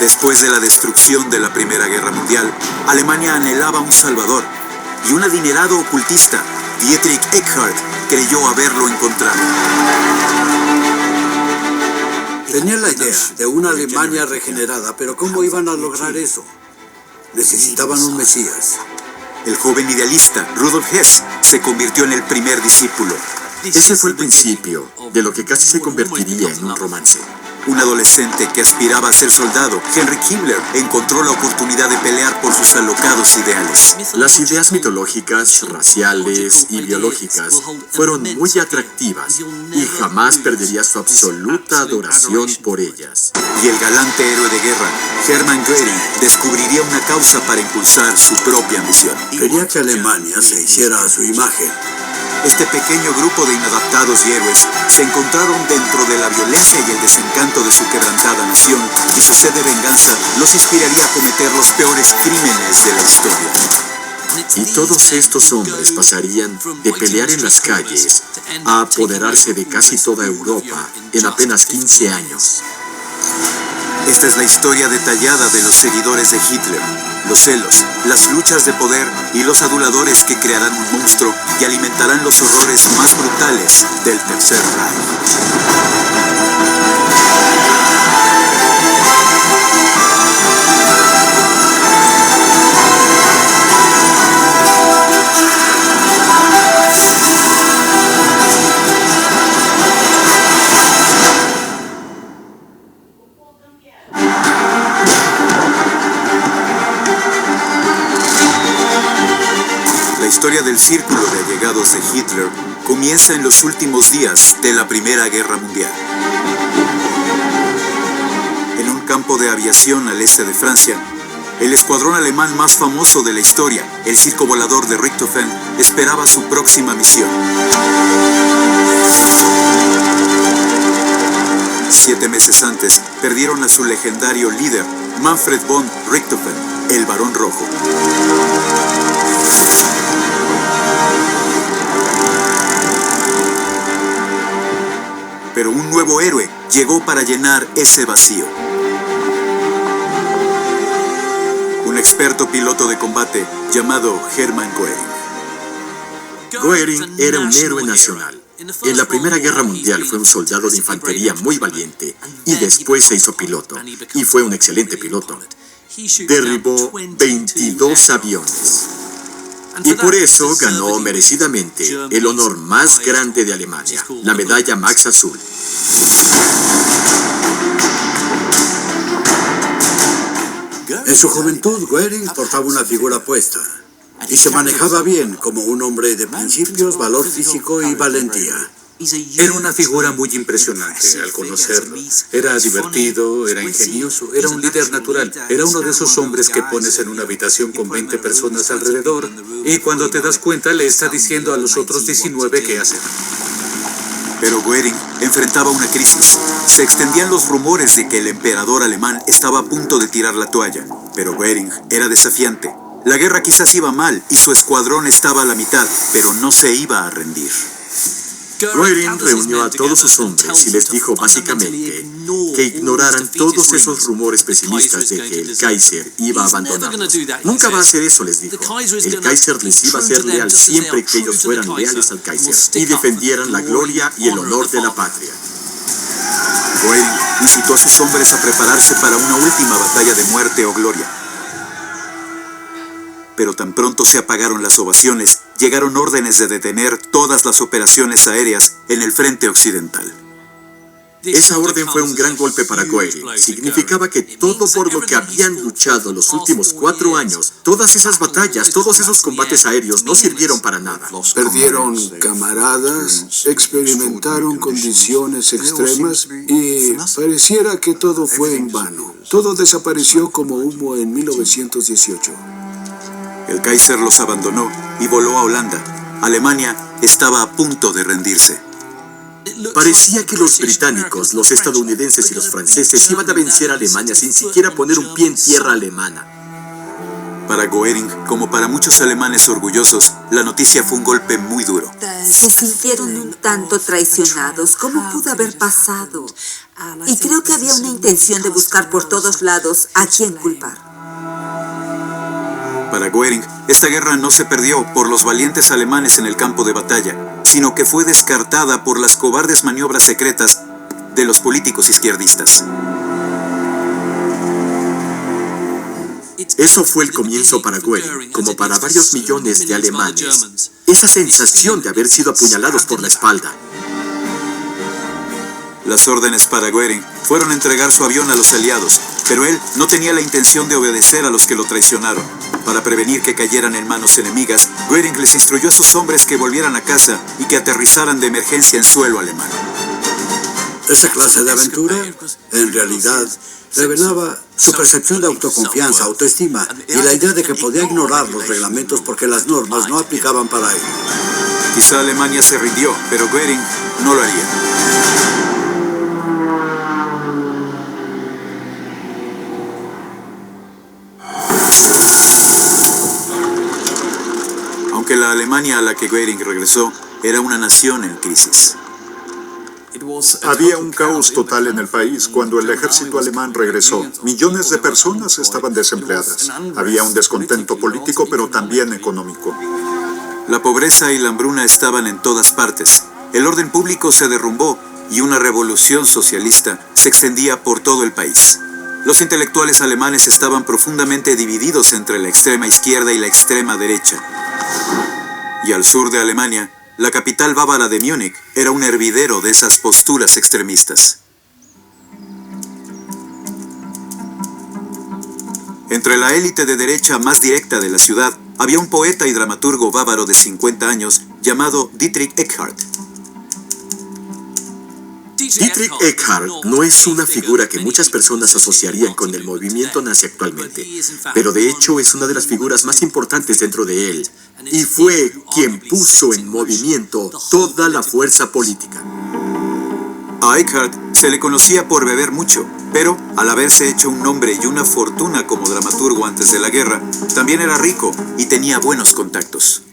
Después de la destrucción de la Primera Guerra Mundial, Alemania anhelaba un salvador, y un adinerado ocultista, Dietrich Eckart, creyó haberlo encontrado. Tenía la idea de una Alemania regenerada, pero ¿cómo iban a lograr eso? Necesitaban un Mesías. El joven idealista, Rudolf Hess, se convirtió en el primer discípulo. Ese fue el principio de lo que casi se convertiría en un romance. Un adolescente que aspiraba a ser soldado, Heinrich Himmler, encontró la oportunidad de pelear por sus alocados ideales. Las ideas mitológicas, raciales y biológicas fueron muy atractivas y jamás perdería su absoluta adoración por ellas. Y el galante héroe de guerra, Hermann Göring, descubriría una causa para impulsar su propia ambición. Quería que Alemania se hiciera a su imagen. Este pequeño grupo de inadaptados y héroes se encontraron dentro de la violencia y el desencanto de su quebrantada nación, y su sed de venganza los inspiraría a cometer los peores crímenes de la historia. Y todos estos hombres pasarían de pelear en las calles a apoderarse de casi toda Europa en apenas 15 años. Esta es la historia detallada de los seguidores de Hitler, los celos, las luchas de poder y los aduladores que crearán un monstruo y alimentarán los horrores más brutales del Tercer Reich. La historia del círculo de allegados de Hitler comienza en los últimos días de la Primera Guerra Mundial. En un campo de aviación al este de Francia, el escuadrón alemán más famoso de la historia, el circo volador de Richthofen, esperaba su próxima misión. 7 meses antes, perdieron a su legendario líder, Manfred von Richthofen, el Barón Rojo. Pero un nuevo héroe llegó para llenar ese vacío. Un experto piloto de combate llamado Hermann Göring. Göring era un héroe nacional. En la Primera Guerra Mundial fue un soldado de infantería muy valiente y después se hizo piloto, y fue un excelente piloto. Derribó 22 aviones. Y por eso ganó merecidamente el honor más grande de Alemania, la medalla Max Azul. En su juventud, Göring portaba una figura puesta y se manejaba bien como un hombre de principios, valor físico y valentía. Era una figura muy impresionante al conocerlo. Era divertido, era ingenioso, era un líder natural. Era uno de esos hombres que pones en una habitación con 20 personas alrededor y cuando te das cuenta le está diciendo a los otros 19 qué hacer. Pero Göring enfrentaba una crisis. Se extendían los rumores de que el emperador alemán estaba a punto de tirar la toalla. Pero Göring era desafiante. La guerra quizás iba mal y su escuadrón estaba a la mitad, pero no se iba a rendir. Göring reunió a todos sus hombres y les dijo básicamente que ignoraran todos esos rumores pesimistas de que el Kaiser iba a abandonarlos. Nunca va a hacer eso, les dijo. El Kaiser les iba a ser leal siempre que ellos fueran leales al Kaiser y defendieran la gloria y el honor de la patria. Göring incitó a sus hombres a prepararse para una última batalla de muerte o gloria. Pero tan pronto se apagaron las ovaciones, llegaron órdenes de detener todas las operaciones aéreas en el frente occidental. Esa orden fue un gran golpe para Göring. Significaba que todo por lo que habían luchado los últimos 4 años, todas esas batallas, todos esos combates aéreos no sirvieron para nada. Perdieron camaradas, experimentaron condiciones extremas y pareciera que todo fue en vano. Todo desapareció como humo en 1918. El Kaiser los abandonó y voló a Holanda. Alemania estaba a punto de rendirse. Parecía que los británicos, los estadounidenses y los franceses iban a vencer a Alemania sin siquiera poner un pie en tierra alemana. Para Goering, como para muchos alemanes orgullosos, la noticia fue un golpe muy duro. Se sintieron un tanto traicionados. ¿Cómo pudo haber pasado? Y creo que había una intención de buscar por todos lados a quién culpar. Para Goering, esta guerra no se perdió por los valientes alemanes en el campo de batalla, sino que fue descartada por las cobardes maniobras secretas de los políticos izquierdistas. Eso fue el comienzo para Goering, como para varios millones de alemanes. Esa sensación de haber sido apuñalados por la espalda. Las órdenes para Goering fueron entregar su avión a los aliados, pero él no tenía la intención de obedecer a los que lo traicionaron. Para prevenir que cayeran en manos enemigas, Goering les instruyó a sus hombres que volvieran a casa y que aterrizaran de emergencia en suelo alemán. Esa clase de aventura, en realidad, revelaba su percepción de autoconfianza, autoestima y la idea de que podía ignorar los reglamentos porque las normas no aplicaban para él. Quizá Alemania se rindió, pero Goering no lo haría. Aunque la Alemania a la que Goering regresó era una nación en crisis. Había un caos total en el país cuando el ejército alemán regresó. Millones de personas estaban desempleadas. Había un descontento político, pero también económico. La pobreza y la hambruna estaban en todas partes. El orden público se derrumbó y una revolución socialista se extendía por todo el país. Los intelectuales alemanes estaban profundamente divididos entre la extrema izquierda y la extrema derecha. Y al sur de Alemania, la capital bávara de Múnich era un hervidero de esas posturas extremistas. Entre la élite de derecha más directa de la ciudad, había un poeta y dramaturgo bávaro de 50 años llamado Dietrich Eckart. Dietrich Eckart no es una figura que muchas personas asociarían con el movimiento nazi actualmente, pero de hecho es una de las figuras más importantes dentro de él, y fue quien puso en movimiento toda la fuerza política. A Eckart se le conocía por beber mucho, pero al haberse hecho un nombre y una fortuna como dramaturgo antes de la guerra, también era rico y tenía buenos contactos.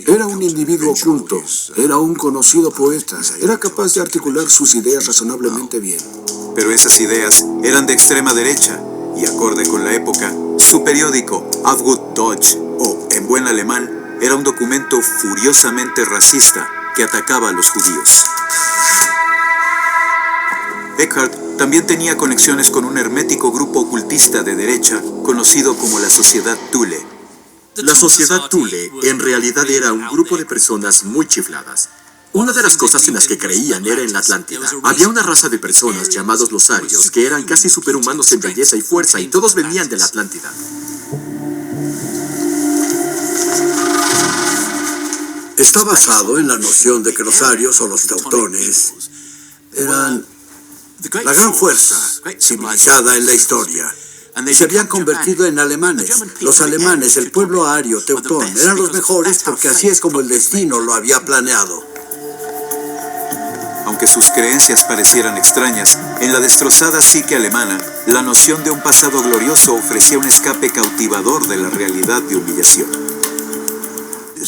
Era un individuo culto, era un conocido poeta, era capaz de articular sus ideas razonablemente bien. Pero esas ideas eran de extrema derecha, y acorde con la época, su periódico, Aufgut Deutsch, o en buen alemán, era un documento furiosamente racista que atacaba a los judíos. Eckart también tenía conexiones con un hermético grupo ocultista de derecha conocido como la Sociedad Thule. La sociedad Thule en realidad era un grupo de personas muy chifladas. Una de las cosas en las que creían era en la Atlántida. Había una raza de personas llamados los arios que eran casi superhumanos en belleza y fuerza y todos venían de la Atlántida. Está basado en la noción de que los arios o los teutones eran la gran fuerza civilizada en la historia. Y se habían convertido en alemanes. Los alemanes, el pueblo ario, teutón, eran los mejores porque así es como el destino lo había planeado. Aunque sus creencias parecieran extrañas, en la destrozada psique alemana, la noción de un pasado glorioso ofrecía un escape cautivador de la realidad de humillación.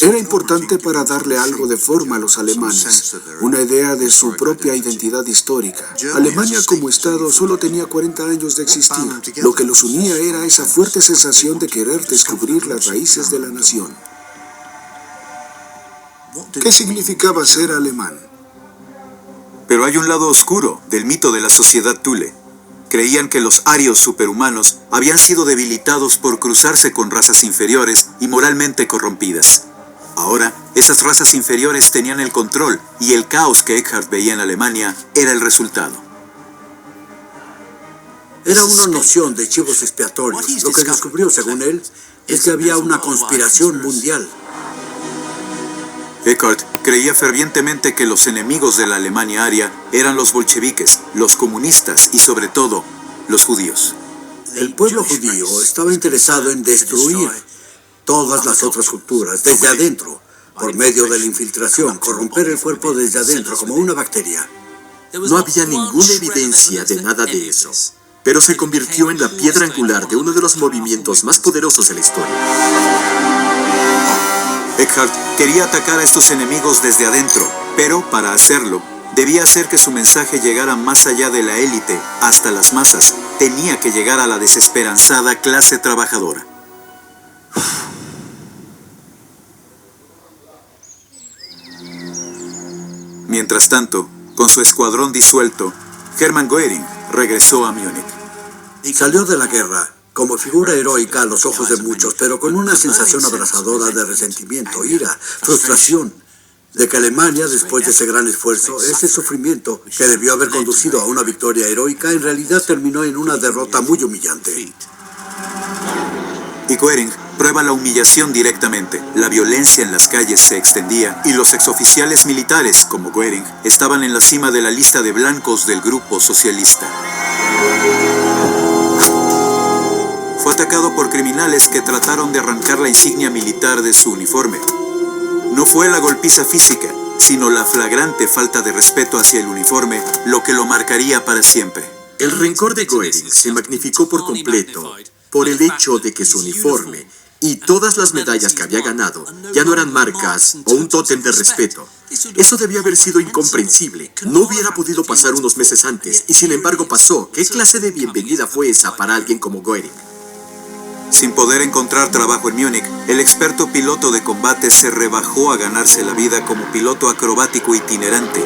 Era importante para darle algo de forma a los alemanes, una idea de su propia identidad histórica. Alemania como Estado solo tenía 40 años de existir. Lo que los unía era esa fuerte sensación de querer descubrir las raíces de la nación. ¿Qué significaba ser alemán? Pero hay un lado oscuro del mito de la sociedad Thule. Creían que los arios superhumanos habían sido debilitados por cruzarse con razas inferiores y moralmente corrompidas. Ahora, esas razas inferiores tenían el control y el caos que Eckart veía en Alemania era el resultado. Era una noción de chivos expiatorios. Lo que descubrió, según él, es que había una conspiración mundial. Eckart creía fervientemente que los enemigos de la Alemania aria eran los bolcheviques, los comunistas y sobre todo, los judíos. El pueblo judío estaba interesado en destruir todas las otras culturas desde adentro, por medio de la infiltración, corromper el cuerpo desde adentro como una bacteria. No había ninguna evidencia de nada de eso. pero se convirtió en la piedra angular de uno de los movimientos más poderosos de la historia. Eckhardt quería atacar a estos enemigos desde adentro, pero para hacerlo, debía hacer que su mensaje llegara más allá de la élite, hasta las masas. Tenía que llegar a la desesperanzada clase trabajadora. Mientras tanto, con su escuadrón disuelto, Hermann Göring regresó a Múnich. Salió de la guerra como figura heroica a los ojos de muchos, pero con una sensación abrasadora de resentimiento, ira, frustración, de que Alemania, después de ese gran esfuerzo, ese sufrimiento que debió haber conducido a una victoria heroica, en realidad terminó en una derrota muy humillante. Y Göring prueba la humillación directamente. La violencia en las calles se extendía y los exoficiales militares, como Göring, estaban en la cima de la lista de blancos del grupo socialista. Fue atacado por criminales que trataron de arrancar la insignia militar de su uniforme. No fue la golpiza física, sino la flagrante falta de respeto hacia el uniforme lo que lo marcaría para siempre. El rencor de Göring se magnificó por completo por el hecho de que su uniforme y todas las medallas que había ganado ya no eran marcas o un tótem de respeto. Eso debía haber sido incomprensible. No hubiera podido pasar unos meses antes, y sin embargo pasó. ¿Qué clase de bienvenida fue esa para alguien como Göring? Sin poder encontrar trabajo en Múnich, el experto piloto de combate se rebajó a ganarse la vida como piloto acrobático itinerante.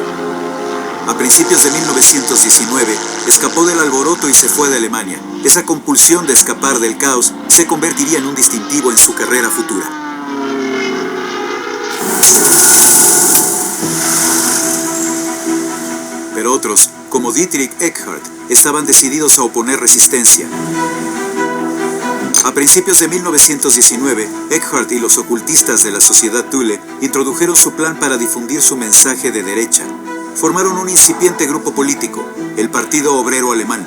A principios de 1919, escapó del alboroto y se fue de Alemania. Esa compulsión de escapar del caos se convertiría en un distintivo en su carrera futura. Pero otros, como Dietrich Eckhardt, estaban decididos a oponer resistencia. A principios de 1919, Eckhardt y los ocultistas de la Sociedad Thule introdujeron su plan para difundir su mensaje de derecha. Formaron un incipiente grupo político, el Partido Obrero Alemán.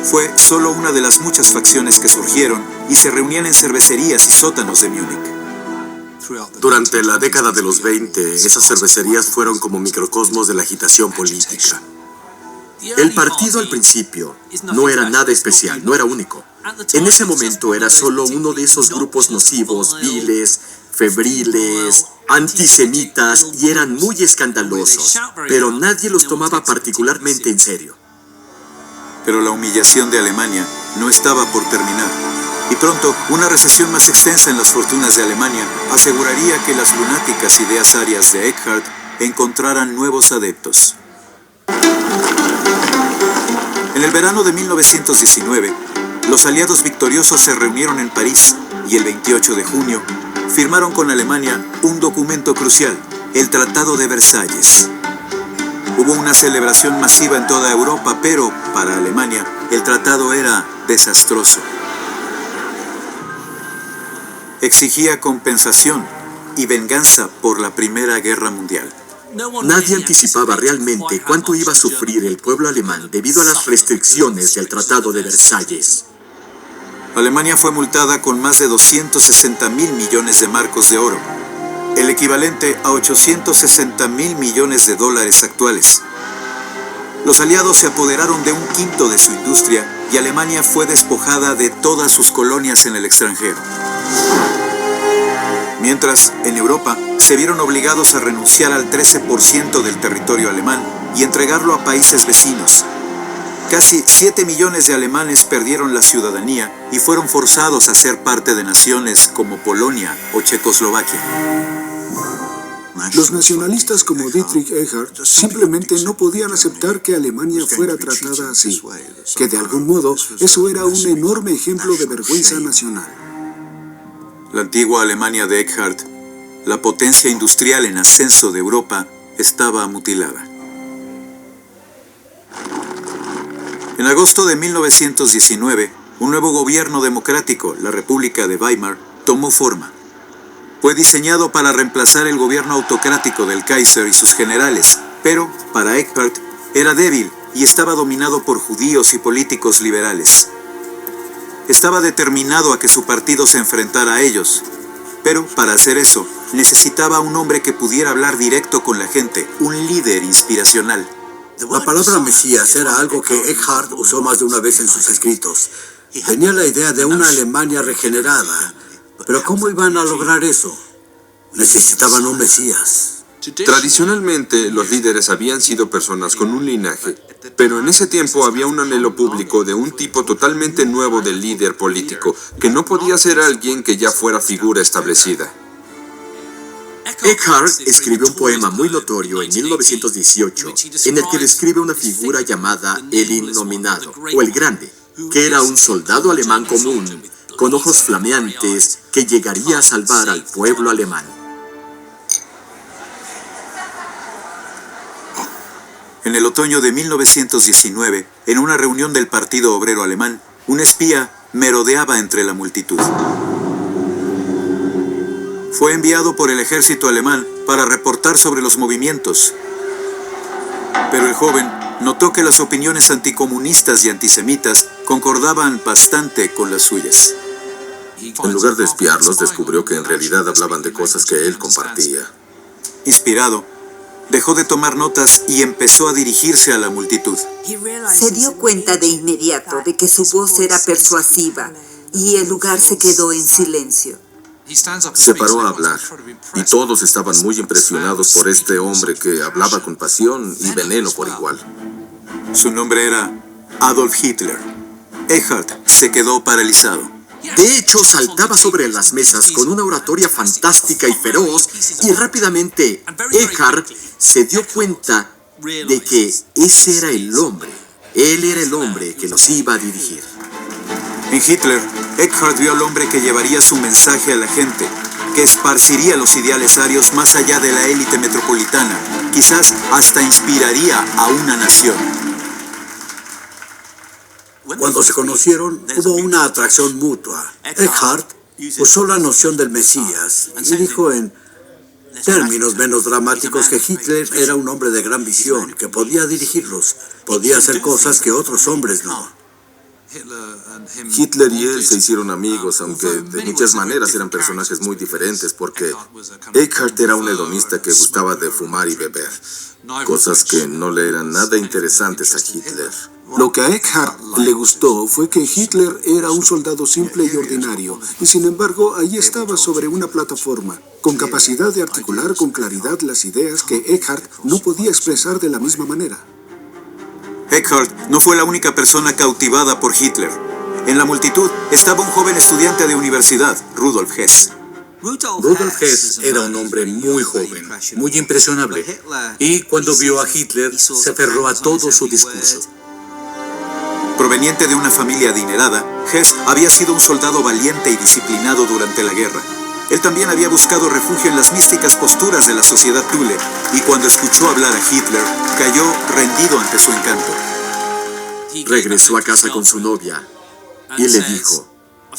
Fue solo una de las muchas facciones que surgieron y se reunían en cervecerías y sótanos de Múnich. Durante la década de los 20, esas cervecerías fueron como microcosmos de la agitación política. El partido al principio no era nada especial, no era único. En ese momento era solo uno de esos grupos nocivos, viles, febriles, antisemitas, y eran muy escandalosos, pero nadie los tomaba particularmente en serio. Pero la humillación de Alemania no estaba por terminar. Y pronto, una recesión más extensa en las fortunas de Alemania aseguraría que las lunáticas ideas arias de Eckhardt encontraran nuevos adeptos. En el verano de 1919, los aliados victoriosos se reunieron en París y el 28 de junio firmaron con Alemania un documento crucial, el Tratado de Versalles. Hubo una celebración masiva en toda Europa, pero para Alemania el tratado era desastroso. Exigía compensación y venganza por la Primera Guerra Mundial. Nadie anticipaba realmente cuánto iba a sufrir el pueblo alemán debido a las restricciones del Tratado de Versalles. Alemania fue multada con más de 260.000 millones de marcos de oro, el equivalente a 860.000 millones de dólares actuales. Los aliados se apoderaron de un quinto de su industria y Alemania fue despojada de todas sus colonias en el extranjero. Mientras, en Europa, se vieron obligados a renunciar al 13% del territorio alemán y entregarlo a países vecinos. Casi 7 millones de alemanes perdieron la ciudadanía y fueron forzados a ser parte de naciones como Polonia o Checoslovaquia. Los nacionalistas como Dietrich Eckhardt simplemente no podían aceptar que Alemania fuera tratada así, que de algún modo eso era un enorme ejemplo de vergüenza nacional. La antigua Alemania de Eckhardt, la potencia industrial en ascenso de Europa, estaba mutilada. En agosto de 1919, un nuevo gobierno democrático, la República de Weimar, tomó forma. Fue diseñado para reemplazar el gobierno autocrático del Kaiser y sus generales, pero para Eckhardt era débil y estaba dominado por judíos y políticos liberales. Estaba determinado a que su partido se enfrentara a ellos, pero para hacer eso necesitaba un hombre que pudiera hablar directo con la gente, un líder inspiracional. La palabra Mesías era algo que Eckhart usó más de una vez en sus escritos. Tenía la idea de una Alemania regenerada. Pero ¿cómo iban a lograr eso? Necesitaban un Mesías. Tradicionalmente, los líderes habían sido personas con un linaje, pero en ese tiempo había un anhelo público de un tipo totalmente nuevo de líder político, que no podía ser alguien que ya fuera figura establecida. Eckhart escribió un poema muy notorio en 1918 en el que describe una figura llamada el Innominado, o el Grande, que era un soldado alemán común, con ojos flameantes, que llegaría a salvar al pueblo alemán. En el otoño de 1919, en una reunión del Partido Obrero Alemán, un espía merodeaba entre la multitud. Fue enviado por el ejército alemán para reportar sobre los movimientos. Pero el joven notó que las opiniones anticomunistas y antisemitas concordaban bastante con las suyas. En lugar de espiarlos, descubrió que en realidad hablaban de cosas que él compartía. Inspirado, dejó de tomar notas y empezó a dirigirse a la multitud. Se dio cuenta de inmediato de que su voz era persuasiva y el lugar se quedó en silencio. Se paró a hablar, y todos estaban muy impresionados por este hombre que hablaba con pasión y veneno por igual. Su nombre era Adolf Hitler. Eckhart se quedó paralizado. De hecho, saltaba sobre las mesas con una oratoria fantástica y feroz, y rápidamente Eckhart se dio cuenta de que ese era el hombre. Él era el hombre que los iba a dirigir. En Hitler, Eckhart vio al hombre que llevaría su mensaje a la gente, que esparciría los ideales arios más allá de la élite metropolitana, quizás hasta inspiraría a una nación. Cuando se conocieron, hubo una atracción mutua. Eckhart usó la noción del Mesías y dijo en términos menos dramáticos que Hitler era un hombre de gran visión, que podía dirigirlos, podía hacer cosas que otros hombres no. Hitler y él se hicieron amigos, aunque de muchas maneras eran personajes muy diferentes, porque Eckhart era un hedonista que gustaba de fumar y beber, cosas que no le eran nada interesantes a Hitler. Lo que a Eckhart le gustó fue que Hitler era un soldado simple y ordinario, y sin embargo allí estaba sobre una plataforma, con capacidad de articular con claridad las ideas que Eckhart no podía expresar de la misma manera. Eckhart no fue la única persona cautivada por Hitler. En la multitud estaba un joven estudiante de universidad, Rudolf Hess. Rudolf Hess era un hombre muy joven, muy impresionable, y cuando vio a Hitler se aferró a todo su discurso. Proveniente de una familia adinerada, Hess había sido un soldado valiente y disciplinado durante la guerra. Él también había buscado refugio en las místicas posturas de la sociedad Thule, y cuando escuchó hablar a Hitler, cayó rendido ante su encanto. Regresó a casa con su novia y le dijo: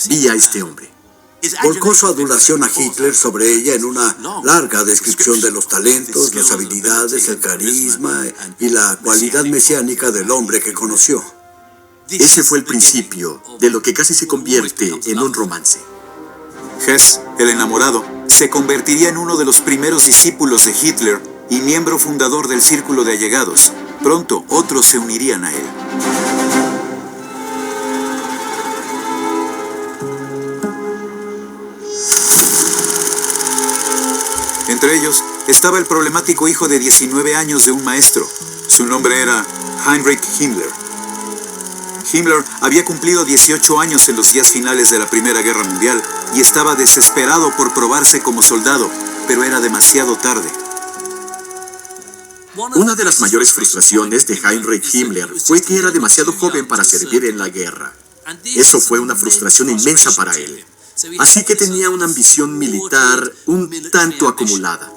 vi a este hombre. Volcó su adulación a Hitler sobre ella en una larga descripción de los talentos, las habilidades, el carisma y la cualidad mesiánica del hombre que conoció. Ese fue el principio de lo que casi se convierte en un romance. Hess, el enamorado, se convertiría en uno de los primeros discípulos de Hitler y miembro fundador del Círculo de Allegados. Pronto, otros se unirían a él. Entre ellos estaba el problemático hijo de 19 años de un maestro. Su nombre era Heinrich Himmler. Himmler había cumplido 18 años en los días finales de la Primera Guerra Mundial y estaba desesperado por probarse como soldado, pero era demasiado tarde. Una de las mayores frustraciones de Heinrich Himmler fue que era demasiado joven para servir en la guerra. Eso fue una frustración inmensa para él. Así que tenía una ambición militar un tanto acumulada.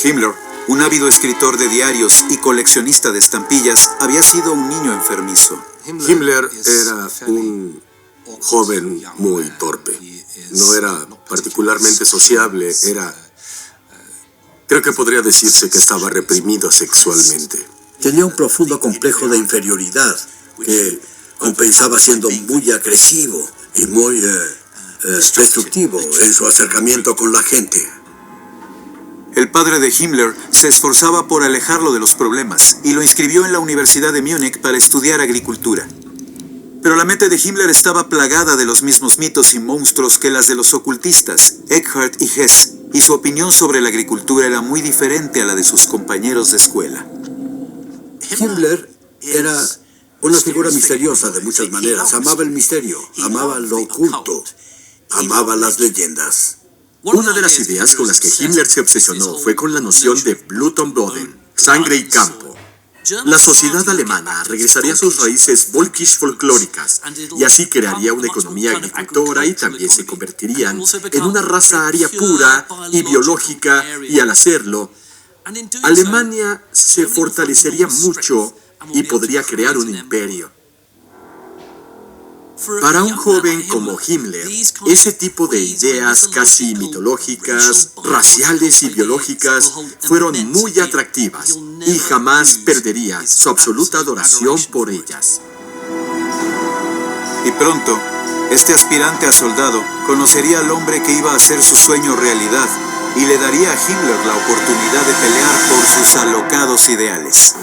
Himmler, un ávido escritor de diarios y coleccionista de estampillas, había sido un niño enfermizo. Himmler era un joven muy torpe. No era particularmente sociable, creo que podría decirse que estaba reprimido sexualmente. Tenía un profundo complejo de inferioridad que compensaba siendo muy agresivo y muy destructivo en su acercamiento con la gente. El padre de Himmler se esforzaba por alejarlo de los problemas y lo inscribió en la Universidad de Múnich para estudiar agricultura. Pero la mente de Himmler estaba plagada de los mismos mitos y monstruos que las de los ocultistas, Eckhart y Hess, y su opinión sobre la agricultura era muy diferente a la de sus compañeros de escuela. Himmler era una figura misteriosa de muchas maneras. Amaba el misterio, amaba lo oculto, amaba las leyendas. Una de las ideas con las que Himmler se obsesionó fue con la noción de Blut und Boden, sangre y campo. La sociedad alemana regresaría a sus raíces volkisch-folclóricas y así crearía una economía agricultora y también se convertirían en una raza aria pura y biológica, y al hacerlo, Alemania se fortalecería mucho y podría crear un imperio. Para un joven como Himmler, ese tipo de ideas casi mitológicas, raciales y biológicas fueron muy atractivas y jamás perdería su absoluta adoración por ellas. Y pronto, este aspirante a soldado conocería al hombre que iba a hacer su sueño realidad y le daría a Himmler la oportunidad de pelear por sus alocados ideales.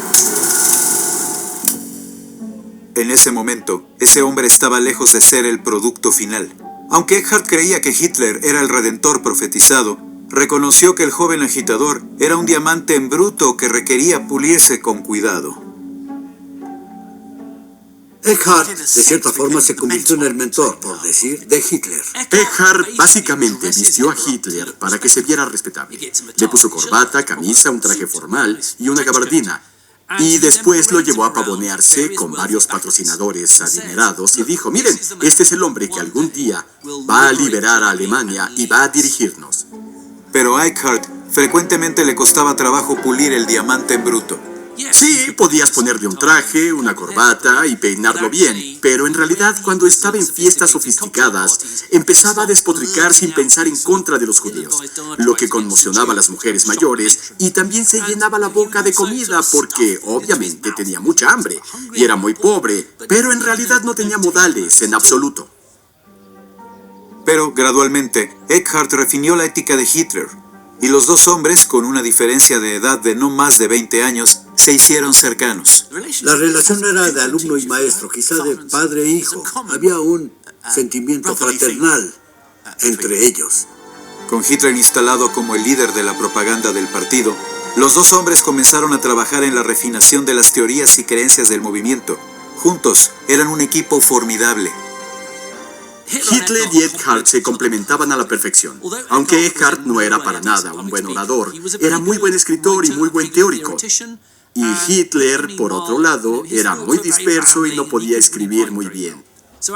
En ese momento, ese hombre estaba lejos de ser el producto final. Aunque Eckhart creía que Hitler era el redentor profetizado, reconoció que el joven agitador era un diamante en bruto que requería pulirse con cuidado. Eckhart, de cierta forma, se convirtió en el mentor, por decir, de Hitler. Eckhart básicamente vistió a Hitler para que se viera respetable. Le puso corbata, camisa, un traje formal y una gabardina. Y después lo llevó a pavonearse con varios patrocinadores adinerados y dijo: miren, este es el hombre que algún día va a liberar a Alemania y va a dirigirnos. Pero a Eckhart frecuentemente le costaba trabajo pulir el diamante en bruto. Sí, podías ponerle un traje, una corbata y peinarlo bien, pero en realidad cuando estaba en fiestas sofisticadas, empezaba a despotricar sin pensar en contra de los judíos, lo que conmocionaba a las mujeres mayores, y también se llenaba la boca de comida porque obviamente tenía mucha hambre y era muy pobre, pero en realidad no tenía modales en absoluto. Pero gradualmente, Eckhart refinió la ética de Hitler, y los dos hombres, con una diferencia de edad de no más de 20 años, se hicieron cercanos. La relación no era de alumno y maestro, quizá de padre e hijo. Había un sentimiento fraternal entre ellos. Con Hitler instalado como el líder de la propaganda del partido, los dos hombres comenzaron a trabajar en la refinación de las teorías y creencias del movimiento. Juntos, eran un equipo formidable. Hitler y Eckhart se complementaban a la perfección. Aunque Eckhart no era para nada un buen orador, era muy buen escritor y muy buen teórico. Y Hitler, por otro lado, era muy disperso y no podía escribir muy bien.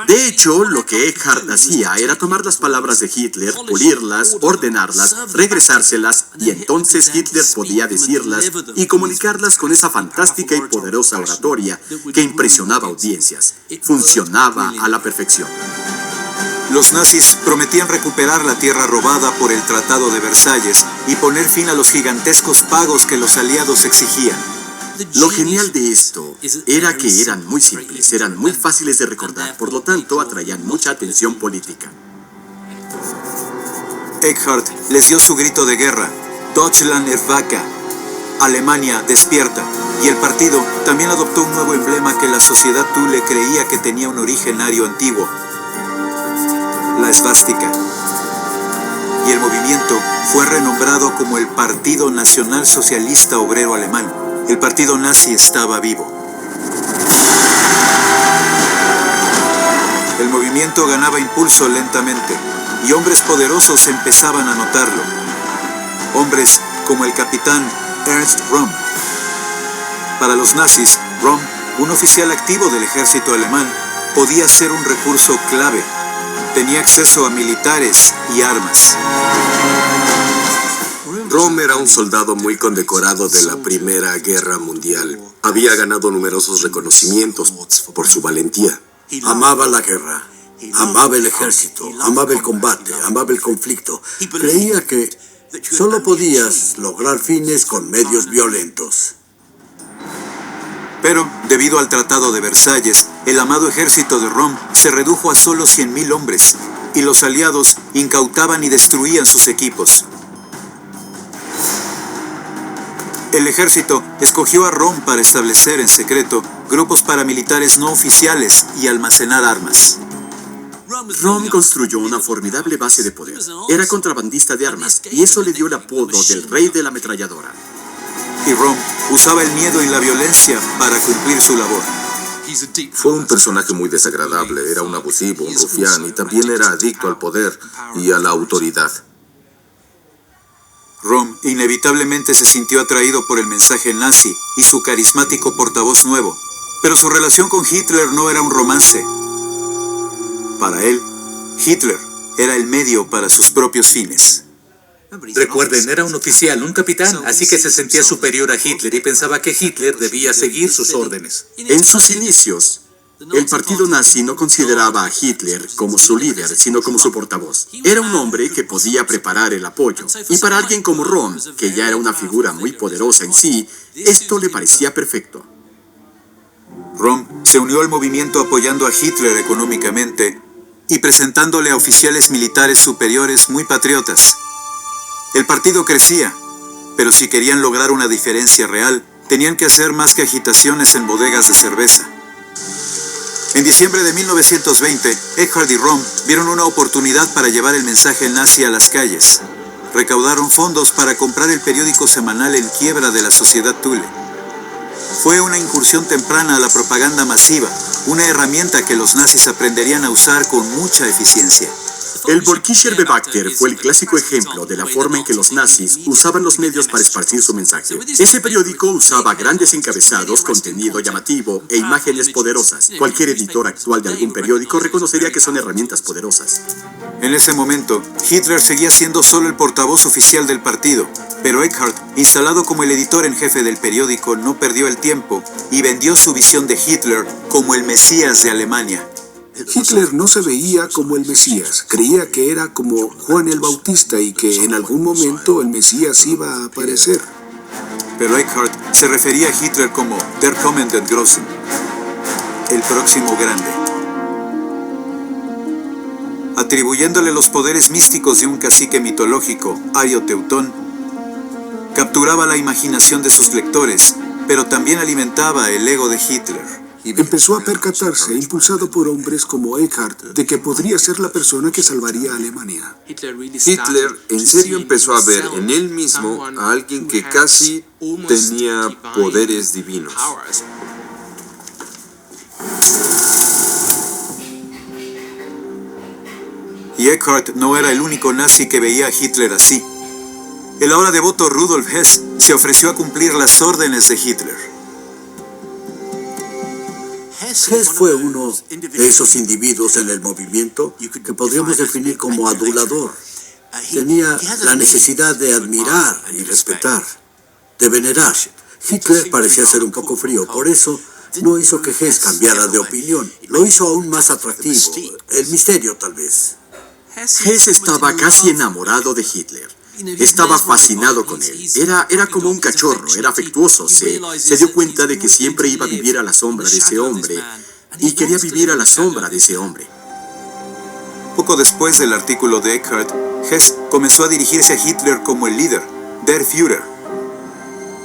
De hecho, lo que Eckhart hacía era tomar las palabras de Hitler, pulirlas, ordenarlas, regresárselas, y entonces Hitler podía decirlas y comunicarlas con esa fantástica y poderosa oratoria que impresionaba audiencias. Funcionaba a la perfección. Los nazis prometían recuperar la tierra robada por el Tratado de Versalles y poner fin a los gigantescos pagos que los aliados exigían. Lo genial de esto era que eran muy simples, eran muy fáciles de recordar, por lo tanto atraían mucha atención política. Eckhart les dio su grito de guerra: Deutschland erwache, Alemania despierta, y el partido también adoptó un nuevo emblema que la sociedad Thule creía que tenía un origen ario antiguo: la esvástica. Y el movimiento fue renombrado como el Partido Nacional Socialista Obrero Alemán. El partido nazi estaba vivo. El movimiento ganaba impulso lentamente, y hombres poderosos empezaban a notarlo. Hombres como el capitán Ernst Röhm. Para los nazis, Röhm, un oficial activo del ejército alemán, podía ser un recurso clave. Tenía acceso a militares y armas. Röhm era un soldado muy condecorado de la Primera Guerra Mundial. Había ganado numerosos reconocimientos por su valentía. Amaba la guerra, amaba el ejército, amaba el combate, amaba el conflicto. Creía que solo podías lograr fines con medios violentos. Pero, debido al Tratado de Versalles, el amado ejército de Röhm se redujo a solo 100.000 hombres, y los aliados incautaban y destruían sus equipos. El ejército escogió a Röhm para establecer en secreto grupos paramilitares no oficiales y almacenar armas. Röhm construyó una formidable base de poder. Era contrabandista de armas y eso le dio el apodo del rey de la ametralladora. Y Röhm usaba el miedo y la violencia para cumplir su labor. Fue un personaje muy desagradable, era un abusivo, un rufián y también era adicto al poder y a la autoridad. Röhm inevitablemente se sintió atraído por el mensaje nazi y su carismático portavoz nuevo, pero su relación con Hitler no era un romance. Para él, Hitler era el medio para sus propios fines. Recuerden, era un oficial, un capitán, así que se sentía superior a Hitler y pensaba que Hitler debía seguir sus órdenes. En sus inicios, el partido nazi no consideraba a Hitler como su líder, sino como su portavoz. Era un hombre que podía preparar el apoyo. Y para alguien como Röhm, que ya era una figura muy poderosa en sí, esto le parecía perfecto. Röhm se unió al movimiento apoyando a Hitler económicamente y presentándole a oficiales militares superiores muy patriotas. El partido crecía, pero si querían lograr una diferencia real, tenían que hacer más que agitaciones en bodegas de cerveza. En diciembre de 1920, Eckhardt y Röhm vieron una oportunidad para llevar el mensaje nazi a las calles. Recaudaron fondos para comprar el periódico semanal en quiebra de la Sociedad Thule. Fue una incursión temprana a la propaganda masiva, una herramienta que los nazis aprenderían a usar con mucha eficiencia. El Volkischer Beobachter fue el clásico ejemplo de la forma en que los nazis usaban los medios para esparcir su mensaje. Ese periódico usaba grandes encabezados, contenido llamativo e imágenes poderosas. Cualquier editor actual de algún periódico reconocería que son herramientas poderosas. En ese momento, Hitler seguía siendo solo el portavoz oficial del partido, pero Eckhardt, instalado como el editor en jefe del periódico, no perdió el tiempo y vendió su visión de Hitler como el Mesías de Alemania. Hitler no se veía como el Mesías, creía que era como Juan el Bautista y que en algún momento el Mesías iba a aparecer. Pero Eckhardt se refería a Hitler como Der kommende Großen, el próximo grande, atribuyéndole los poderes místicos de un cacique mitológico, Ario Teutón. Capturaba la imaginación de sus lectores, pero también alimentaba el ego de Hitler. Empezó a percatarse, impulsado por hombres como Eckhardt, de que podría ser la persona que salvaría a Alemania. Hitler en serio empezó a ver en él mismo a alguien que casi tenía poderes divinos. Y Eckhardt no era el único nazi que veía a Hitler así. El ahora devoto Rudolf Hess se ofreció a cumplir las órdenes de Hitler. Hess fue uno de esos individuos en el movimiento que podríamos definir como adulador. Tenía la necesidad de admirar y respetar, de venerar. Hitler parecía ser un poco frío, por eso no hizo que Hess cambiara de opinión. Lo hizo aún más atractivo, el misterio tal vez. Hess estaba casi enamorado de Hitler. Estaba fascinado con él. Era como un cachorro, era afectuoso. Se dio cuenta de que siempre iba a vivir a la sombra de ese hombre y quería vivir a la sombra de ese hombre. Poco después del artículo de Eckhardt, Hess comenzó a dirigirse a Hitler como el líder, Der Führer.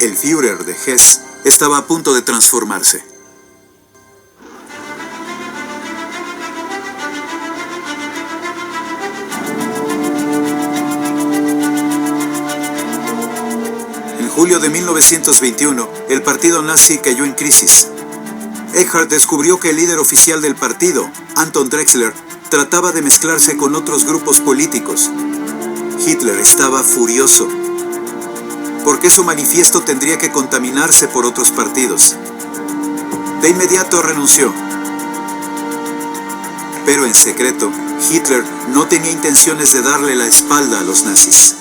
El Führer de Hess estaba a punto de transformarse. En julio de 1921, el partido nazi cayó en crisis. Eckhardt descubrió que el líder oficial del partido, Anton Drexler, trataba de mezclarse con otros grupos políticos. Hitler estaba furioso, porque su manifiesto tendría que contaminarse por otros partidos. De inmediato renunció. Pero en secreto, Hitler no tenía intenciones de darle la espalda a los nazis.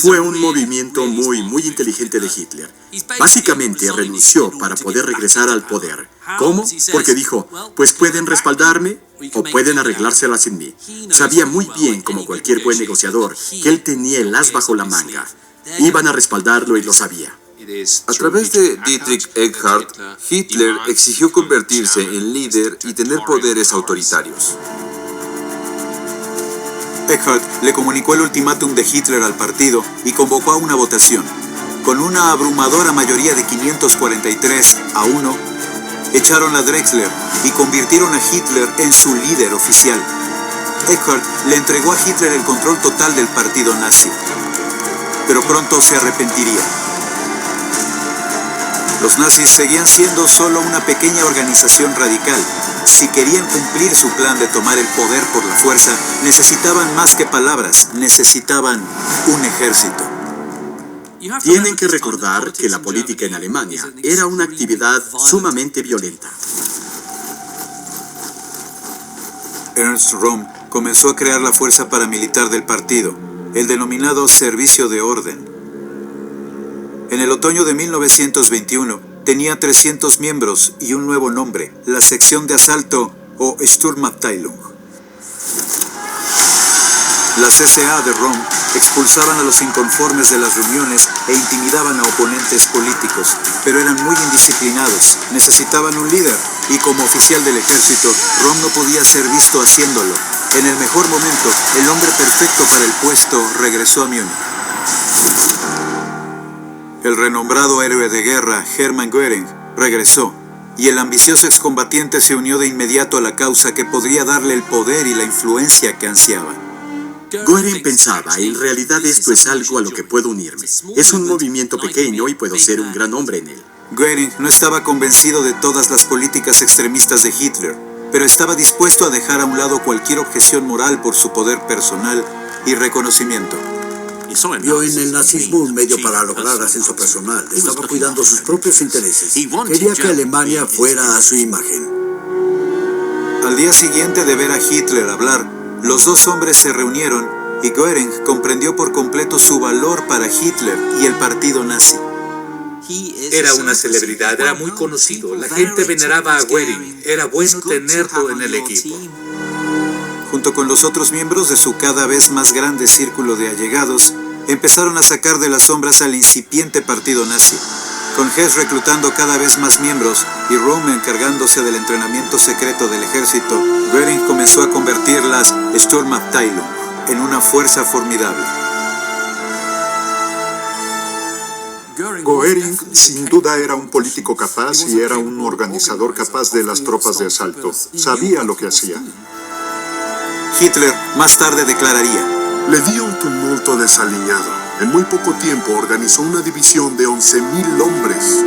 Fue un movimiento muy inteligente de Hitler. Básicamente renunció para poder regresar al poder. ¿Cómo? Porque dijo, pues pueden respaldarme o pueden arreglársela sin mí. Sabía muy bien, como cualquier buen negociador, que él tenía el as bajo la manga. Iban a respaldarlo y lo sabía. A través de Dietrich Eckhardt, Hitler exigió convertirse en líder y tener poderes autoritarios. Eckhardt le comunicó el ultimátum de Hitler al partido y convocó a una votación. Con una abrumadora mayoría de 543-1, echaron a Drexler y convirtieron a Hitler en su líder oficial. Eckhardt le entregó a Hitler el control total del partido nazi, pero pronto se arrepentiría. Los nazis seguían siendo solo una pequeña organización radical. Si querían cumplir su plan de tomar el poder por la fuerza, necesitaban más que palabras, necesitaban un ejército. Tienen que recordar que la política en Alemania era una actividad sumamente violenta. Ernst Röhm comenzó a crear la fuerza paramilitar del partido, el denominado Servicio de Orden. En el otoño de 1921 tenía 300 miembros y un nuevo nombre, la sección de asalto o Sturmabteilung. Las SA de Röhm expulsaban a los inconformes de las reuniones e intimidaban a oponentes políticos, pero eran muy indisciplinados, necesitaban un líder, y como oficial del ejército, Röhm no podía ser visto haciéndolo. En el mejor momento, el hombre perfecto para el puesto regresó a Múnich. El renombrado héroe de guerra, Hermann Göring, regresó, y el ambicioso excombatiente se unió de inmediato a la causa que podría darle el poder y la influencia que ansiaba. Göring pensaba, en realidad esto es algo a lo que puedo unirme. Es un movimiento pequeño y puedo ser un gran hombre en él. Göring no estaba convencido de todas las políticas extremistas de Hitler, pero estaba dispuesto a dejar a un lado cualquier objeción moral por su poder personal y reconocimiento. Vio en el nazismo un medio para lograr ascenso personal. Estaba cuidando sus propios intereses. Quería que Alemania fuera a su imagen. Al día siguiente de ver a Hitler hablar, los dos hombres se reunieron y Göring comprendió por completo su valor para Hitler y el partido nazi. Era una celebridad, era muy conocido. La gente veneraba a Göring. Era bueno tenerlo en el equipo. Junto con los otros miembros de su cada vez más grande círculo de allegados, empezaron a sacar de las sombras al incipiente partido nazi. Con Hess reclutando cada vez más miembros y Röhm encargándose del entrenamiento secreto del ejército, Göring comenzó a convertir las Sturmabteilung en una fuerza formidable. Göring sin duda era un político capaz y era un organizador capaz de las tropas de asalto. Sabía lo que hacía. Hitler más tarde declararía: le dio un tumulto desaliñado. En muy poco tiempo organizó una división de 11.000 hombres.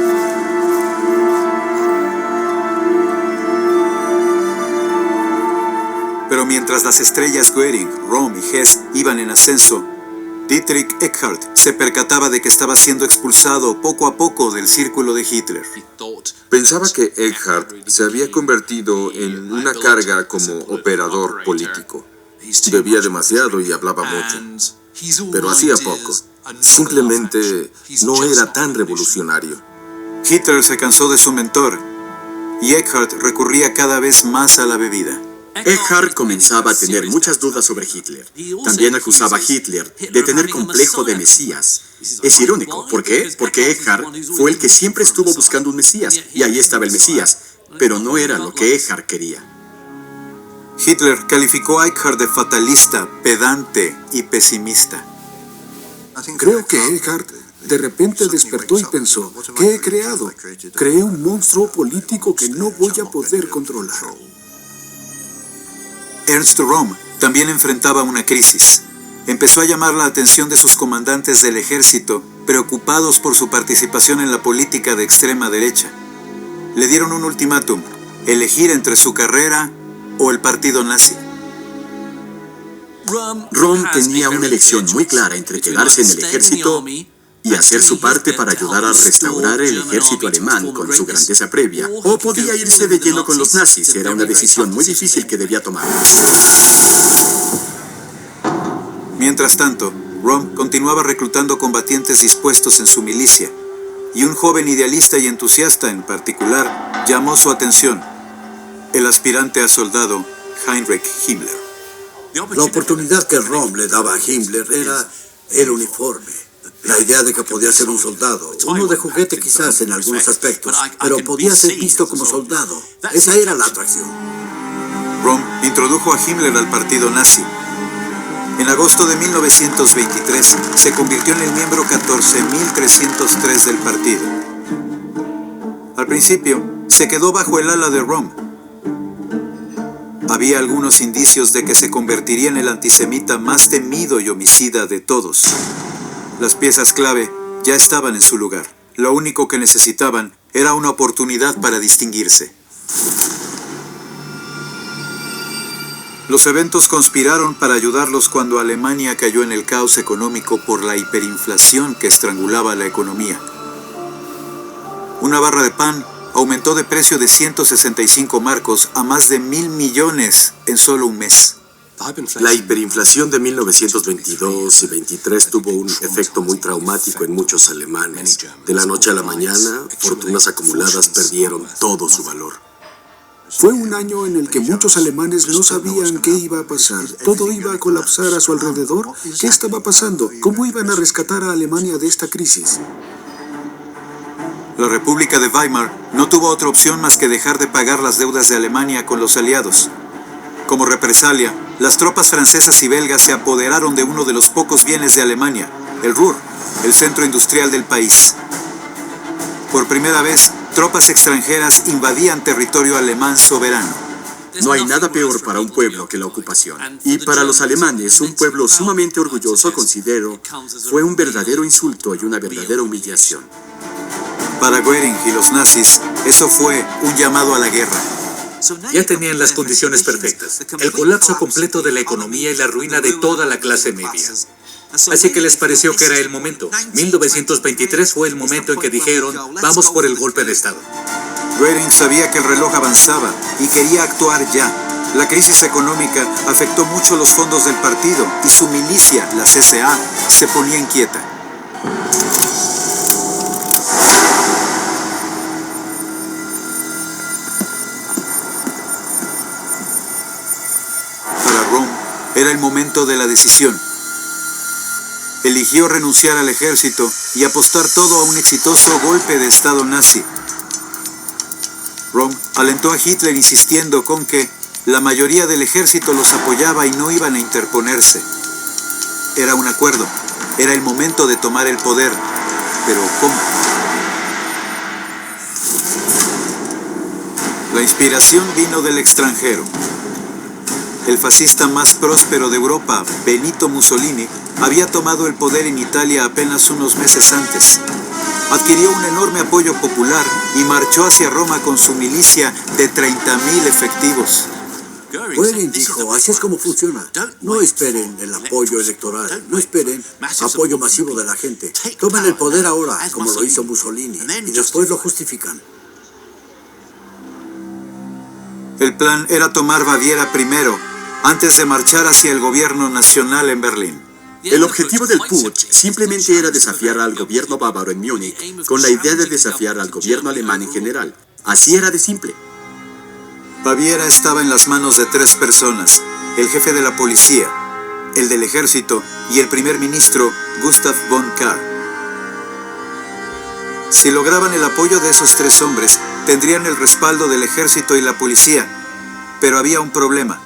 Pero mientras las estrellas Göring, Röhm y Hess iban en ascenso, Dietrich Eckhardt se percataba de que estaba siendo expulsado poco a poco del círculo de Hitler. Pensaba que Eckhardt se había convertido en una carga como operador político. Bebía demasiado y hablaba mucho, pero hacía poco. Simplemente no era tan revolucionario. Hitler se cansó de su mentor y Eckhardt recurría cada vez más a la bebida. Eckhardt comenzaba a tener muchas dudas sobre Hitler. También acusaba a Hitler de tener complejo de Mesías. Es irónico, ¿por qué? Porque Eckhardt fue el que siempre estuvo buscando un Mesías, y ahí estaba el Mesías, pero no era lo que Eckhardt quería. Hitler calificó a Eckhardt de fatalista, pedante y pesimista. Creo que Eckhardt de repente despertó y pensó: ¿qué he creado? Creé un monstruo político que no voy a poder controlar. Ernst Röhm también enfrentaba una crisis. Empezó a llamar la atención de sus comandantes del ejército, preocupados por su participación en la política de extrema derecha. Le dieron un ultimátum: elegir entre su carrera o el partido nazi. Röhm tenía una elección muy clara entre quedarse en el ejército y hacer su parte para ayudar a restaurar el ejército alemán con su grandeza previa, o podía irse de lleno con los nazis. Era una decisión muy difícil que debía tomar. Mientras tanto, Röhm continuaba reclutando combatientes dispuestos en su milicia, y un joven idealista y entusiasta en particular llamó su atención: el aspirante a soldado Heinrich Himmler. La oportunidad que Röhm le daba a Himmler era el uniforme. La idea de que podía ser un soldado, uno de juguete quizás en algunos aspectos, pero podía ser visto como soldado. Esa era la atracción. Röhm introdujo a Himmler al partido nazi. En agosto de 1923 se convirtió en el miembro 14.303 del partido. Al principio, se quedó bajo el ala de Röhm. Había algunos indicios de que se convertiría en el antisemita más temido y homicida de todos. Las piezas clave ya estaban en su lugar. Lo único que necesitaban era una oportunidad para distinguirse. Los eventos conspiraron para ayudarlos cuando Alemania cayó en el caos económico por la hiperinflación que estrangulaba la economía. Una barra de pan aumentó de precio de 165 marcos a más de 1.000 millones en solo un mes. La hiperinflación de 1922 y 23 tuvo un efecto muy traumático en muchos alemanes. De la noche a la mañana, fortunas acumuladas perdieron todo su valor. Fue un año en el que muchos alemanes no sabían qué iba a pasar. Todo iba a colapsar a su alrededor. ¿Qué estaba pasando? ¿Cómo iban a rescatar a Alemania de esta crisis? La República de Weimar no tuvo otra opción más que dejar de pagar las deudas de Alemania con los aliados. Como represalia, las tropas francesas y belgas se apoderaron de uno de los pocos bienes de Alemania, el Ruhr, el centro industrial del país. Por primera vez, tropas extranjeras invadían territorio alemán soberano. No hay nada peor para un pueblo que la ocupación. Y para los alemanes, un pueblo sumamente orgulloso, considero, fue un verdadero insulto y una verdadera humillación. Para Goering y los nazis, eso fue un llamado a la guerra. Ya tenían las condiciones perfectas. El colapso completo de la economía y la ruina de toda la clase media. Así que les pareció que era el momento. 1923 fue el momento en que dijeron, vamos por el golpe de Estado. Goering sabía que el reloj avanzaba y quería actuar ya. La crisis económica afectó mucho los fondos del partido y su milicia, la CSA, se ponía inquieta. Para Röhm era el momento de la decisión. Eligió renunciar al ejército y apostar todo a un exitoso golpe de Estado nazi. Röhm alentó a Hitler insistiendo con que la mayoría del ejército los apoyaba y no iban a interponerse. Era un acuerdo, era el momento de tomar el poder, pero ¿cómo? La inspiración vino del extranjero. El fascista más próspero de Europa, Benito Mussolini, había tomado el poder en Italia apenas unos meses antes. Adquirió un enorme apoyo popular y marchó hacia Roma con su milicia de 30.000 efectivos. Goering dijo, así es como funciona. No esperen el apoyo electoral, no esperen apoyo masivo de la gente. Tomen el poder ahora, como lo hizo Mussolini, y después lo justifican. El plan era tomar Baviera primero, antes de marchar hacia el gobierno nacional en Berlín. El objetivo del putsch simplemente era desafiar al gobierno bávaro en Múnich, con la idea de desafiar al gobierno alemán en general. Así era de simple. Baviera estaba en las manos de 3 personas, el jefe de la policía, el del ejército y el primer ministro Gustav von Kahr. Si lograban el apoyo de esos 3 hombres, tendrían el respaldo del ejército y la policía. Pero había un problema.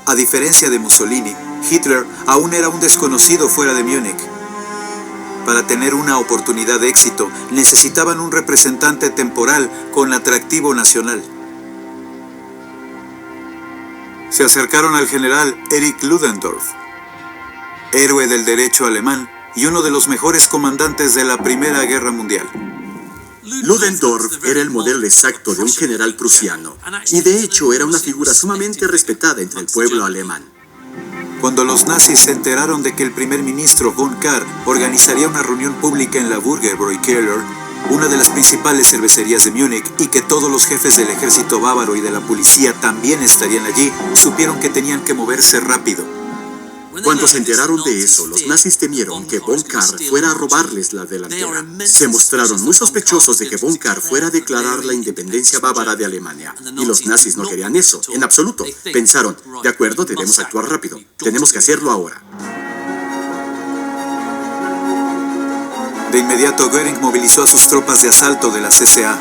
A diferencia de Mussolini, Hitler aún era un desconocido fuera de Múnich. Para tener una oportunidad de éxito, necesitaban un representante temporal con atractivo nacional. Se acercaron al general Erich Ludendorff, héroe del derecho alemán y uno de los mejores comandantes de la Primera Guerra Mundial. Ludendorff era el modelo exacto de un general prusiano, y de hecho era una figura sumamente respetada entre el pueblo alemán. Cuando los nazis se enteraron de que el primer ministro von Kahr organizaría una reunión pública en la Burgerbräu Keller, una de las principales cervecerías de Múnich, y que todos los jefes del ejército bávaro y de la policía también estarían allí, supieron que tenían que moverse rápido. Cuando se enteraron de eso, los nazis temieron que von Kahr fuera a robarles la delantera. Se mostraron muy sospechosos de que von Kahr fuera a declarar la independencia bávara de Alemania. Y los nazis no querían eso, en absoluto. Pensaron, de acuerdo, debemos actuar rápido. Tenemos que hacerlo ahora. De inmediato, Goering movilizó a sus tropas de asalto de la CSA.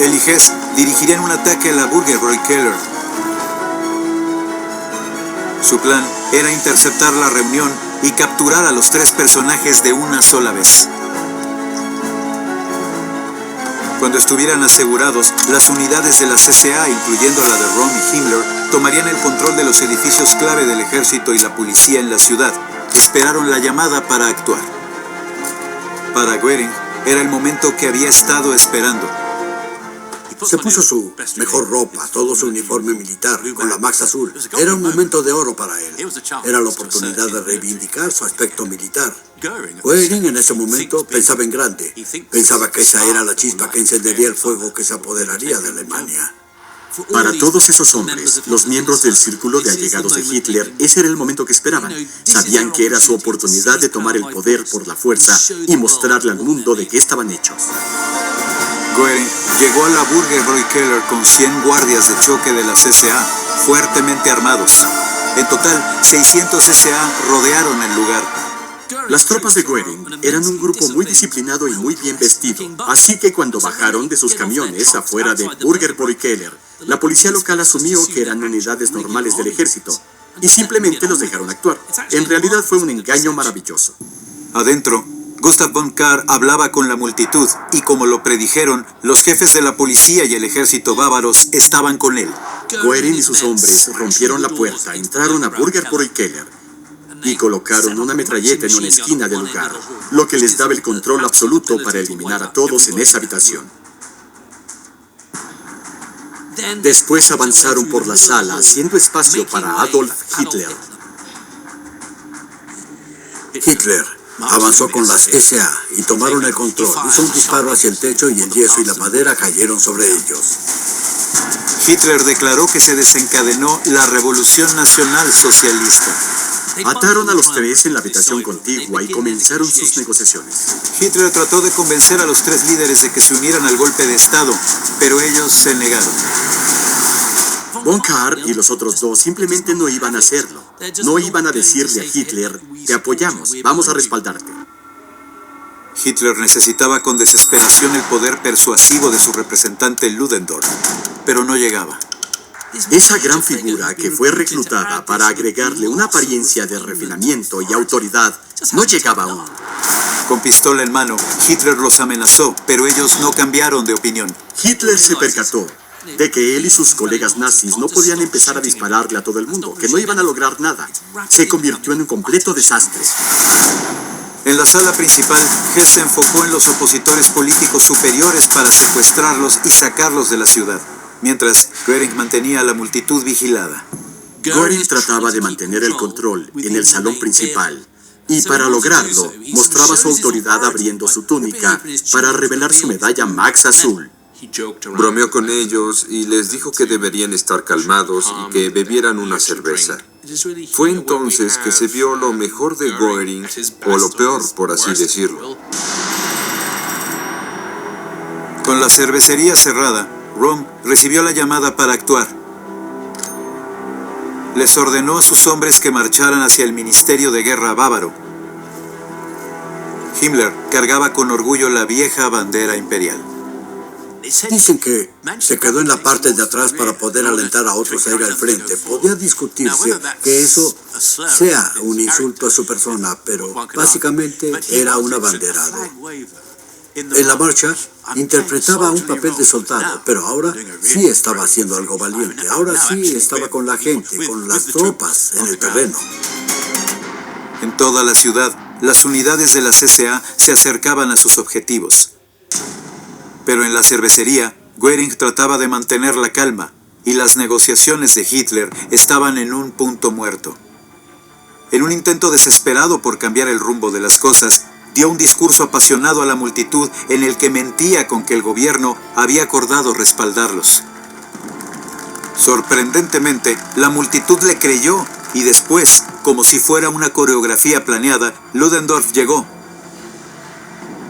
Él y Hess dirigirían un ataque a la Burgerbräu Keller. Su plan era interceptar la reunión y capturar a los 3 personajes de una sola vez. Cuando estuvieran asegurados, las unidades de la CCA, incluyendo la de Röhm y Himmler, tomarían el control de los edificios clave del ejército y la policía en la ciudad. Esperaron la llamada para actuar. Para Goering, era el momento que había estado esperando. Se puso su mejor ropa, todo su uniforme militar, con la Max azul. Era un momento de oro para él. Era la oportunidad de reivindicar su aspecto militar. Goering en ese momento pensaba en grande. Pensaba que esa era la chispa que encendería el fuego que se apoderaría de Alemania. Para todos esos hombres, los miembros del círculo de allegados de Hitler, ese era el momento que esperaban. Sabían que era su oportunidad de tomar el poder por la fuerza y mostrarle al mundo de qué estaban hechos. Goering llegó a la Bürgerbräu Keller con 100 guardias de choque de la CCA, fuertemente armados. En total, 600 CCA rodearon el lugar. Las tropas de Goering eran un grupo muy disciplinado y muy bien vestido, así que cuando bajaron de sus camiones afuera de Bürgerbräu Keller, la policía local asumió que eran unidades normales del ejército y simplemente los dejaron actuar. En realidad fue un engaño maravilloso. Adentro, Gustav von Kahr hablaba con la multitud y, como lo predijeron, los jefes de la policía y el ejército bávaros estaban con él. Goering y sus hombres rompieron la puerta, entraron a Bürgerbräu Keller y colocaron una metralleta en una esquina del lugar, lo que les daba el control absoluto para eliminar a todos en esa habitación. Después avanzaron por la sala, haciendo espacio para Adolf Hitler. Hitler avanzó con las SA y tomaron el control. Hizo un disparo hacia el techo y el yeso y la madera cayeron sobre ellos. Hitler declaró que se desencadenó la Revolución Nacional Socialista. Ataron a los 3 en la habitación contigua y comenzaron sus negociaciones. Hitler trató de convencer a los 3 líderes de que se unieran al golpe de Estado, pero ellos se negaron. Von Kahr y los otros 2 simplemente no iban a hacerlo. No iban a decirle a Hitler, te apoyamos, vamos a respaldarte. Hitler necesitaba con desesperación el poder persuasivo de su representante Ludendorff, pero no llegaba. Esa gran figura que fue reclutada para agregarle una apariencia de refinamiento y autoridad no llegaba aún. Con pistola en mano, Hitler los amenazó, pero ellos no cambiaron de opinión. Hitler se percató de que él y sus colegas nazis no podían empezar a dispararle a todo el mundo, que no iban a lograr nada. Se convirtió en un completo desastre. En la sala principal, Hess se enfocó en los opositores políticos superiores para secuestrarlos y sacarlos de la ciudad, mientras Goering mantenía a la multitud vigilada. Goering trataba de mantener el control en el salón principal, y para lograrlo, mostraba su autoridad abriendo su túnica para revelar su medalla Max azul. Bromeó con ellos y les dijo que deberían estar calmados y que bebieran una cerveza. Fue entonces que se vio lo mejor de Goering, o lo peor, por así decirlo. Con la cervecería cerrada, Röhm recibió la llamada para actuar. Les ordenó a sus hombres que marcharan hacia el Ministerio de Guerra bávaro. Himmler cargaba con orgullo la vieja bandera imperial. Dicen que se quedó en la parte de atrás para poder alentar a otros a ir al frente. Podía discutirse que eso sea un insulto a su persona, pero básicamente era un abanderado. En la marcha interpretaba un papel de soldado, pero ahora sí estaba haciendo algo valiente. Ahora sí estaba con la gente, con las tropas en el terreno. En toda la ciudad, las unidades de la CCA se acercaban a sus objetivos. Pero en la cervecería, Goering trataba de mantener la calma y las negociaciones de Hitler estaban en un punto muerto. En un intento desesperado por cambiar el rumbo de las cosas, dio un discurso apasionado a la multitud en el que mentía con que el gobierno había acordado respaldarlos. Sorprendentemente, la multitud le creyó y después, como si fuera una coreografía planeada, Ludendorff llegó.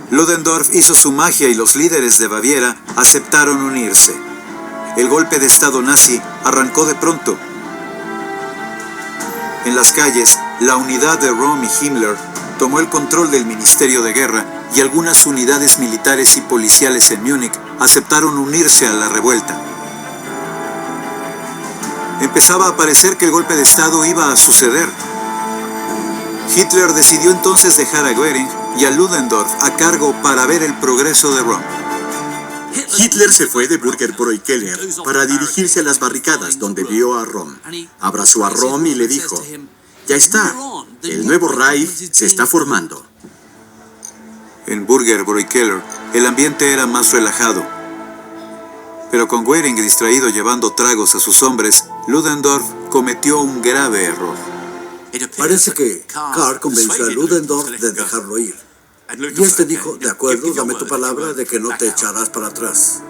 Ludendorff hizo su magia y los líderes de Baviera aceptaron unirse. El golpe de Estado nazi arrancó de pronto. En las calles, la unidad de Röhm y Himmler tomó el control del Ministerio de Guerra y algunas unidades militares y policiales en Múnich aceptaron unirse a la revuelta. Empezaba a parecer que el golpe de Estado iba a suceder. Hitler decidió entonces dejar a Goering y a Ludendorff a cargo para ver el progreso de Rom. Hitler se fue de Burgerbräu-Keller para dirigirse a las barricadas, donde vio a Rom. Abrazó a Rom y le dijo: ya está, el nuevo Reich se está formando. En Burgerbräu-Keller, el ambiente era más relajado. Pero con Goering distraído llevando tragos a sus hombres, Ludendorff cometió un grave error. Parece que Kahr convenció a Ludendorff de dejarlo ir. Y este dijo: de acuerdo, dame tu palabra de que no te echarás para atrás.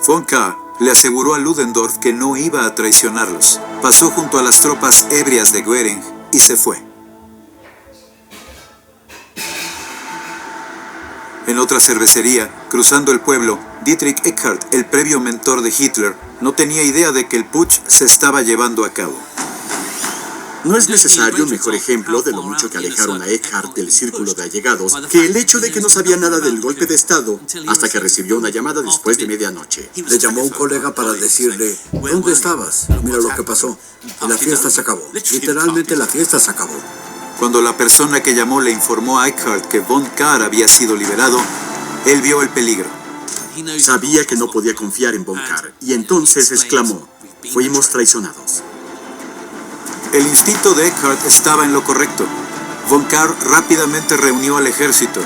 Von Kahr le aseguró a Ludendorff que no iba a traicionarlos. Pasó junto a las tropas ebrias de Goering y se fue. En otra cervecería, cruzando el pueblo, Dietrich Eckart, el previo mentor de Hitler, no tenía idea de que el putsch se estaba llevando a cabo. No es necesario un mejor ejemplo de lo mucho que alejaron a Eckhart del círculo de allegados que el hecho de que no sabía nada del golpe de Estado hasta que recibió una llamada después de medianoche. Le llamó a un colega para decirle: ¿dónde estabas? Mira lo que pasó. Y la fiesta se acabó. Literalmente la fiesta se acabó. Cuando la persona que llamó le informó a Eckhart que Von Kahr había sido liberado, él vio el peligro. Sabía que no podía confiar en Von Kahr y entonces exclamó: fuimos traicionados. El instinto de Eckhart estaba en lo correcto. Von Kahr rápidamente reunió al ejército.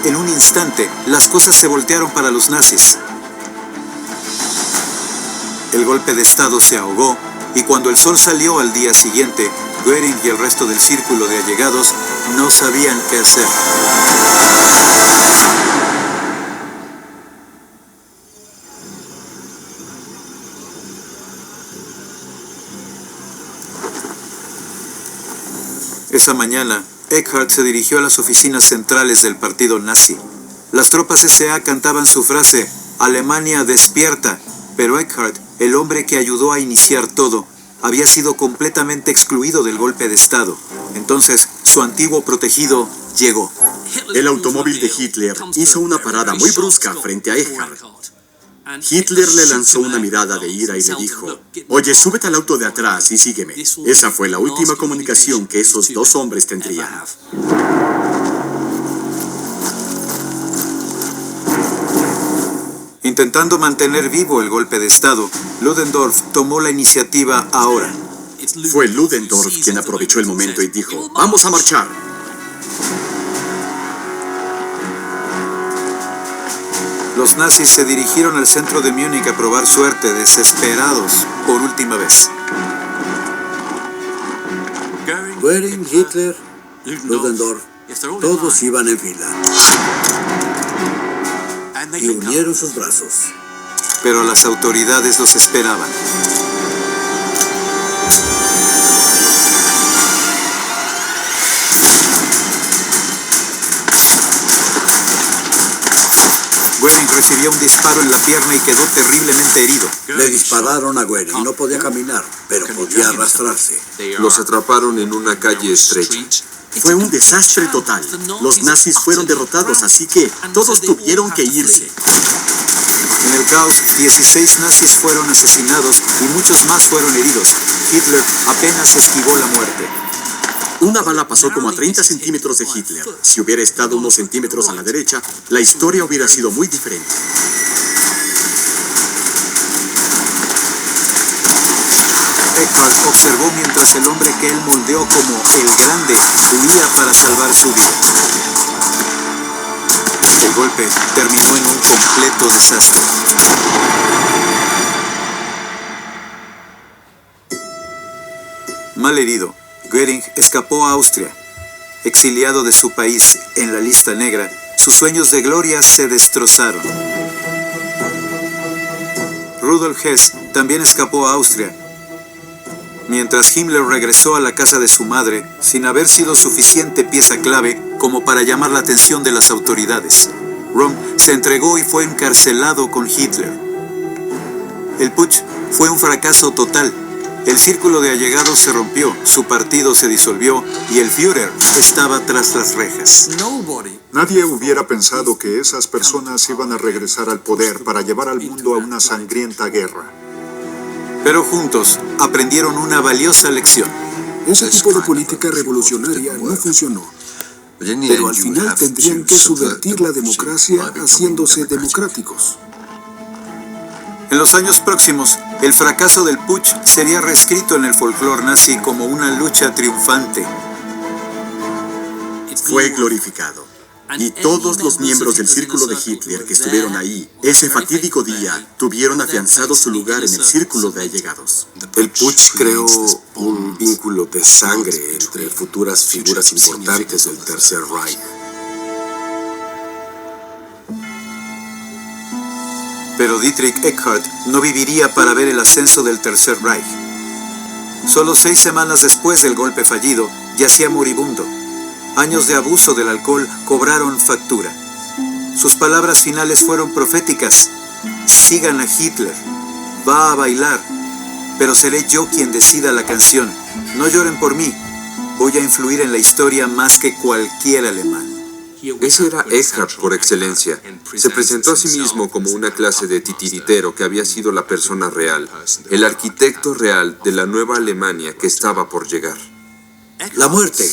En un instante, las cosas se voltearon para los nazis. El golpe de Estado se ahogó y cuando el sol salió al día siguiente, Goering y el resto del círculo de allegados no sabían qué hacer. Esa mañana, Eckhart se dirigió a las oficinas centrales del partido nazi. Las tropas SA cantaban su frase: «Alemania despierta», pero Eckhart, el hombre que ayudó a iniciar todo, había sido completamente excluido del golpe de Estado. Entonces, su antiguo protegido llegó. El automóvil de Hitler hizo una parada muy brusca frente a Eckhart. Hitler le lanzó una mirada de ira y le dijo: oye, súbete al auto de atrás y sígueme. Esa fue la última comunicación que esos dos hombres tendrían. Intentando mantener vivo el golpe de Estado, Ludendorff tomó la iniciativa ahora. Fue Ludendorff quien aprovechó el momento y dijo: ¡vamos a marchar! Los nazis se dirigieron al centro de Múnich a probar suerte, desesperados por última vez. Goering, Hitler, Ludendorff, todos iban en fila. Y unieron sus brazos. Pero las autoridades los esperaban. Goering recibió un disparo en la pierna y quedó terriblemente herido. Le dispararon a Goering. No podía caminar, pero podía arrastrarse. Los atraparon en una calle estrecha. Fue un desastre total. Los nazis fueron derrotados, así que todos tuvieron que irse. En el caos, 16 nazis fueron asesinados y muchos más fueron heridos. Hitler apenas esquivó la muerte. Una bala pasó como a 30 centímetros de Hitler. Si hubiera estado unos centímetros a la derecha, la historia hubiera sido muy diferente. Eckhart observó mientras el hombre que él moldeó como el Grande huía para salvar su vida. El golpe terminó en un completo desastre. Mal herido, Goering escapó a Austria. Exiliado de su país en la lista negra, sus sueños de gloria se destrozaron. Rudolf Hess también escapó a Austria, mientras Himmler regresó a la casa de su madre sin haber sido suficiente pieza clave como para llamar la atención de las autoridades. Röhm se entregó y fue encarcelado con Hitler. El putsch fue un fracaso total. El círculo de allegados se rompió, su partido se disolvió y el Führer estaba tras las rejas. Nadie hubiera pensado que esas personas iban a regresar al poder para llevar al mundo a una sangrienta guerra. Pero juntos aprendieron una valiosa lección. Ese tipo de política revolucionaria no funcionó. Pero al final tendrían que subvertir la democracia haciéndose democráticos. En los años próximos, el fracaso del putsch sería reescrito en el folclore nazi como una lucha triunfante. Fue glorificado. Y todos los miembros del círculo de Hitler que estuvieron ahí, ese fatídico día, tuvieron afianzado su lugar en el círculo de allegados. El putsch creó un vínculo de sangre entre futuras figuras importantes del Tercer Reich. Pero Dietrich Eckart no viviría para ver el ascenso del Tercer Reich. Solo 6 semanas después del golpe fallido, yacía moribundo. Años de abuso del alcohol cobraron factura. Sus palabras finales fueron proféticas. Sigan a Hitler. Va a bailar. Pero seré yo quien decida la canción. No lloren por mí. Voy a influir en la historia más que cualquier alemán. Ese era Eckhart por excelencia. Se presentó a sí mismo como una clase de titiritero que había sido la persona real, el arquitecto real de la nueva Alemania que estaba por llegar. La muerte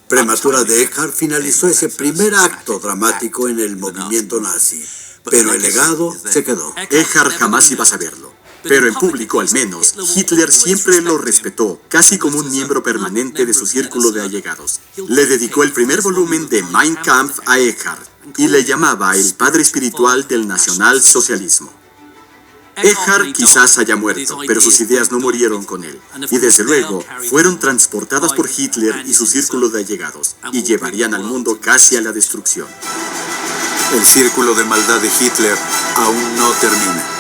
prematura de Eckhart finalizó ese primer acto dramático en el movimiento nazi, pero el legado se quedó. Eckhart jamás iba a saberlo, pero en público al menos, Hitler siempre lo respetó, casi como un miembro permanente de su círculo de allegados. Le dedicó el primer volumen de Mein Kampf a Eckhart y le llamaba el padre espiritual del nacionalsocialismo. Eckhart quizás haya muerto, pero sus ideas no murieron con él. Y desde luego, fueron transportadas por Hitler y su círculo de allegados, y llevarían al mundo casi a la destrucción. El círculo de maldad de Hitler aún no termina.